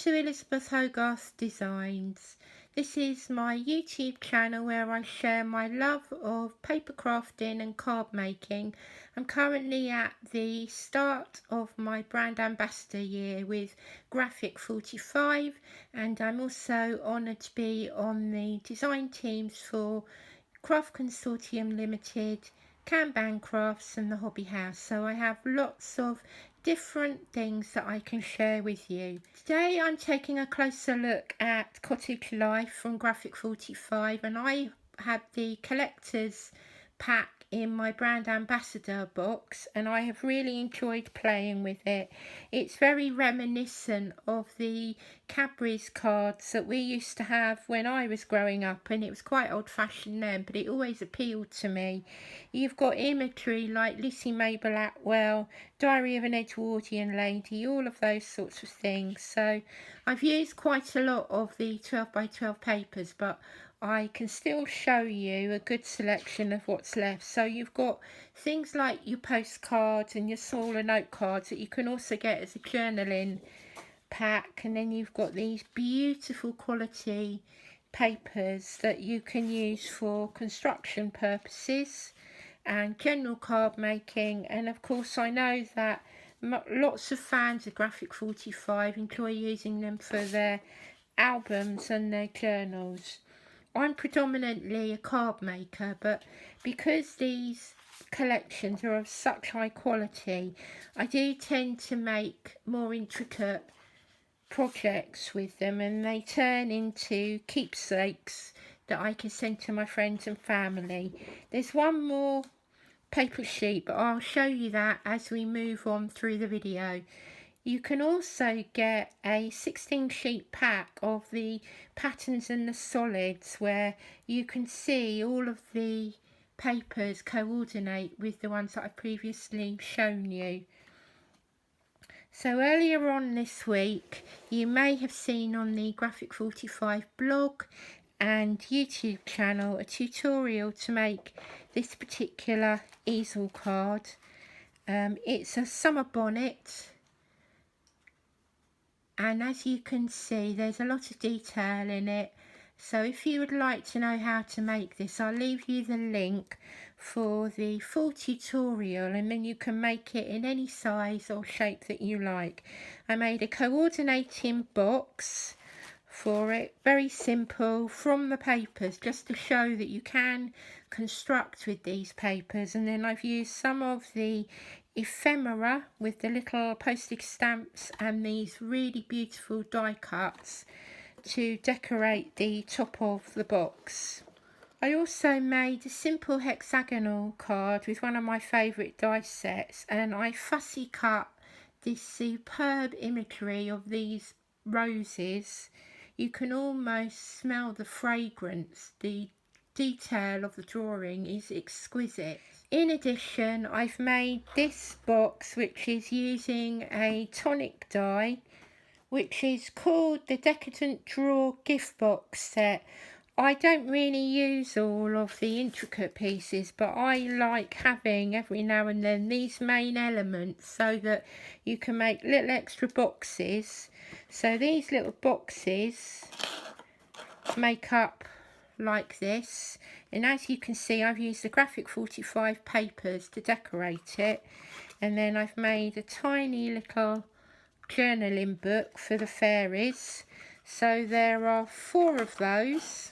to Elisabeth Hogarth Designs. This is my YouTube channel where I share my love of paper crafting and card making. I'm currently at the start of my brand ambassador year with G45, and I'm also honoured to be on the design teams for Craft Consortium Limited, Kanban Crafts and the Hobby House. So I have lots of different things that I can share with you. Today I'm taking a closer look at Cottage Life from G45, and I have the collector's pack in my brand ambassador box, and I have really enjoyed playing with it. It's very reminiscent of the Cadbury's cards that we used to have when I was growing up, and it was quite old-fashioned then, but it always appealed to me. You've got imagery like Lucy Mabel Atwell, Diary of an Edwardian Lady, all of those sorts of things. So I've used quite a lot of the 12x12 papers, but I can still show you a good selection of what's left. So you've got things like your postcards and your smaller note cards that you can also get as a journaling pack, and then you've got these beautiful quality papers that you can use for construction purposes and general card making. And of course I know that lots of fans of G45 enjoy using them for their albums and their journals. I'm predominantly a card maker, but because these collections are of such high quality, I do tend to make more intricate projects with them, and they turn into keepsakes that I can send to my friends and family. There's one more paper sheet, but I'll show you that as we move on through the video. You can also get a 16 sheet pack of the patterns and the solids, where you can see all of the papers coordinate with the ones that I've previously shown you. So earlier on this week, you may have seen on the G45 blog and YouTube channel a tutorial to make this particular easel card. It's a summer bonnet, and as you can see there's a lot of detail in it. So if you would like to know how to make this, I'll leave you the link for the full tutorial, and then you can make it in any size or shape that you like. I made a coordinating box for it, very simple, from the papers, just to show that you can construct with these papers. And then I've used some of the ephemera with the little postage stamps and these really beautiful die cuts to decorate the top of the box. I also made a simple hexagonal card with one of my favourite die sets, and I fussy cut this superb imagery of these roses. You can almost smell the fragrance. The detail of the drawing is exquisite. In addition, I've made this box, which is using a tonic die, which is called the Decadent Drawer Gift Box Set. I don't really use all of the intricate pieces, but I like having every now and then these main elements so that you can make little extra boxes. So these little boxes make up like this, and as you can see I've used the G45 papers to decorate it, and then I've made a tiny little journaling book for the fairies. So there are 4 of those,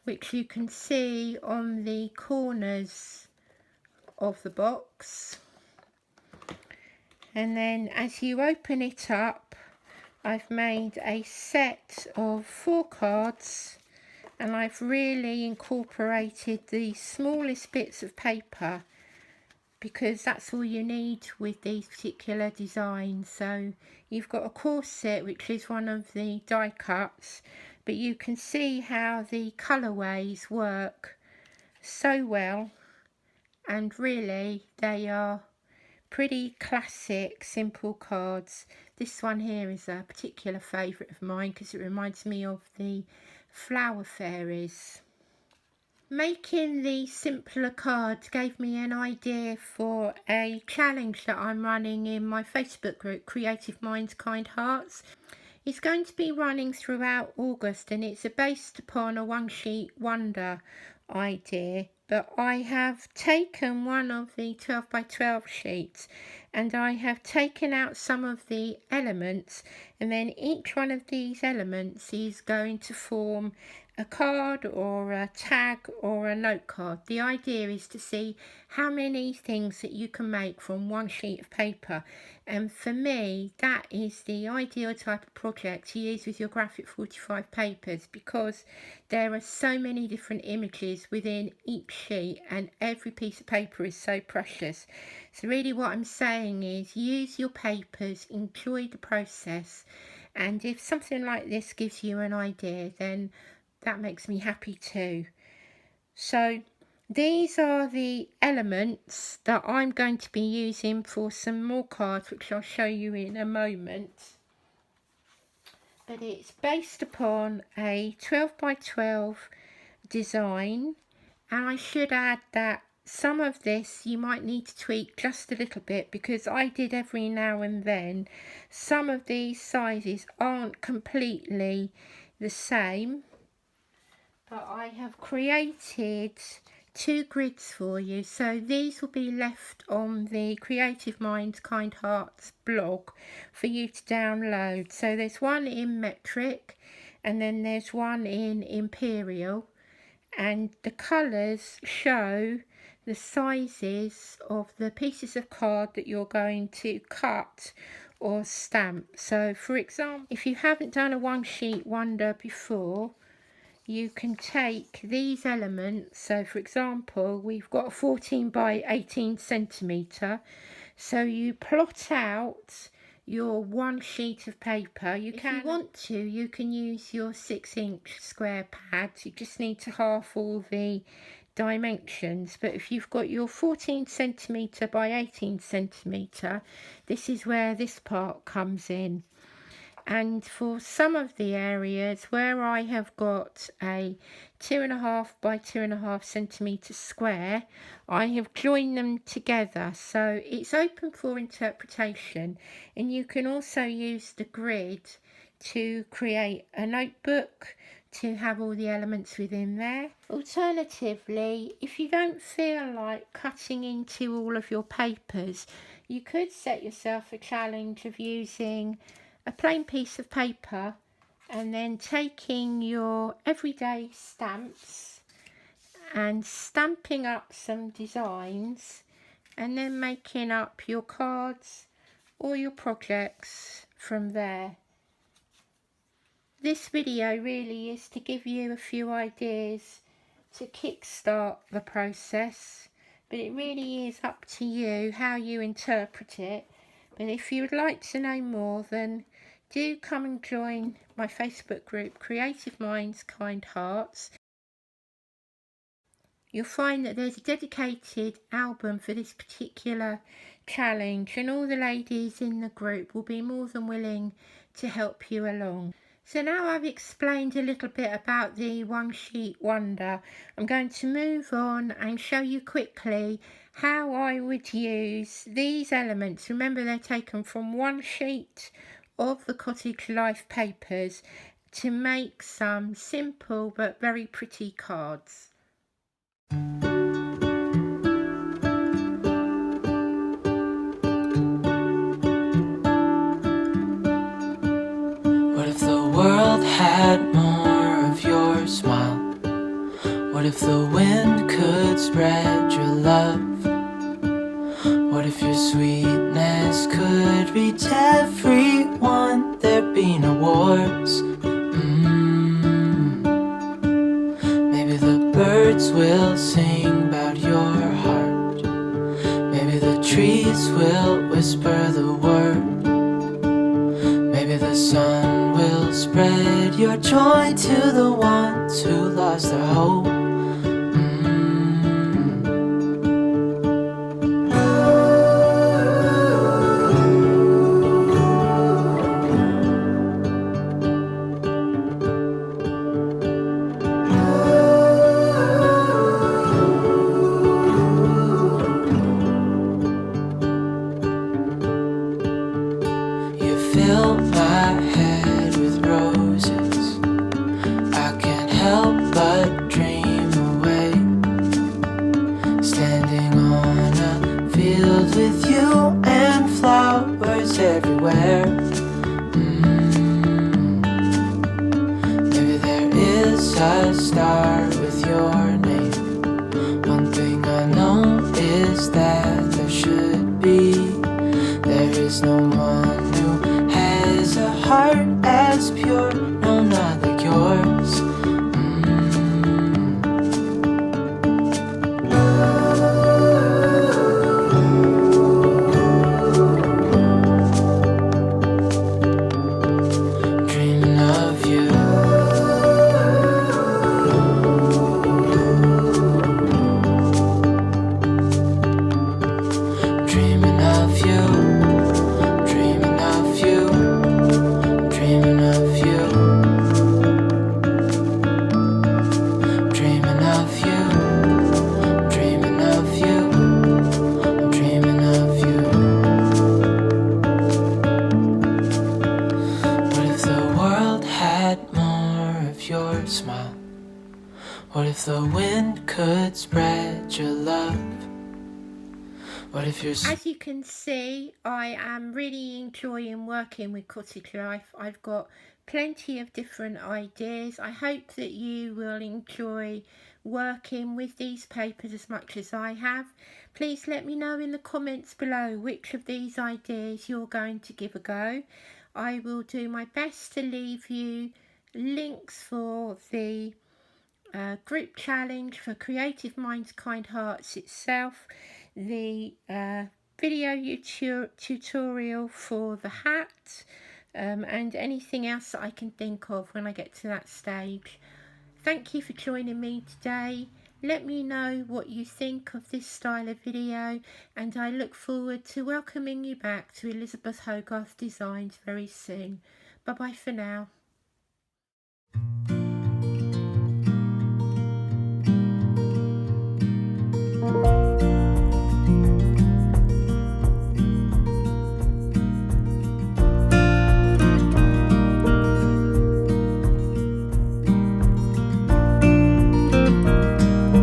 which you can see on the corners of the box. And then as you open it up, I've made a set of 4 cards, and I've really incorporated the smallest bits of paper because that's all you need with these particular designs. So you've got a corset, which is one of the die cuts, but you can see how the colourways work so well, and really they are pretty classic simple cards. This one here is a particular favourite of mine because it reminds me of the flower fairies. Making the simpler cards gave me an idea for a challenge that I'm running in my Facebook group, Creative Minds Kind Hearts. It's going to be running throughout August, and it's based upon a one sheet wonder idea. But I have taken one of the 12 by 12 sheets and I have taken out some of the elements, and then each one of these elements is going to form a card or a tag or a note card. The idea is to see how many things that you can make from one sheet of paper, and for me that is the ideal type of project to use with your graphic 45 papers, because there are so many different images within each sheet and every piece of paper is so precious. So really what I'm saying is use your papers, enjoy the process, and if something like this gives you an idea, then that makes me happy too. So these are the elements that I'm going to be using for some more cards, which I'll show you in a moment. But it's based upon a 12 by 12 design, and I should add that some of this you might need to tweak just a little bit, because I did every now and then. Some of these sizes aren't completely the same, but I have created 2 grids for you, so these will be left on the Creative Minds Kind Hearts blog for you to download. So there's one in metric and then there's one in imperial, and the colours show the sizes of the pieces of card that you're going to cut or stamp. So for example, if you haven't done a one sheet wonder before, you can take these elements. So for example, we've got a 14 by 18 centimetre, so you plot out your one sheet of paper. If you want to, you can use your 6-inch square pads. You just need to half all the dimensions, but if you've got your 14 centimetre by 18 centimetre, this is where this part comes in. And for some of the areas where I have got a 2.5 by 2.5 centimetre square, I have joined them together, so it's open for interpretation. And you can also use the grid to create a notebook to have all the elements within there. Alternatively, if you don't feel like cutting into all of your papers, you could set yourself a challenge of using a plain piece of paper and then taking your everyday stamps and stamping up some designs and then making up your cards or your projects from there. This video really is to give you a few ideas to kickstart the process, but it really is up to you how you interpret it. But if you would like to know more, then do come and join my Facebook group, Creative Minds Kind Hearts. You'll find that there's a dedicated album for this particular challenge, and all the ladies in the group will be more than willing to help you along. So now I've explained a little bit about the one sheet wonder, I'm going to move on and show you quickly how I would use these elements. Remember, they're taken from one sheet of the Cottage Life papers to make some simple but very pretty cards. What if the world had more of your smile? What if the wind could spread your love? What if your sweetness could reach everyone? There'd be no wars. Maybe the birds will sing about your heart. Maybe the trees will whisper the word. Maybe the sun will spread your joy to the ones who lost their hope. You fill my head What if you're As you can see, I am really enjoying working with Cottage Life. I've got plenty of different ideas. I hope that you will enjoy working with these papers as much as I have. Please let me know in the comments below which of these ideas you're going to give a go. I will do my best to leave you links for the group challenge, for Creative Minds Kind Hearts itself, the video tutorial for the hat, and anything else that I can think of when I get to that stage. Thank you for joining me today. Let me know what you think of this style of video, and I look forward to welcoming you back to Elisabeth Hogarth Designs very soon. Bye bye for now.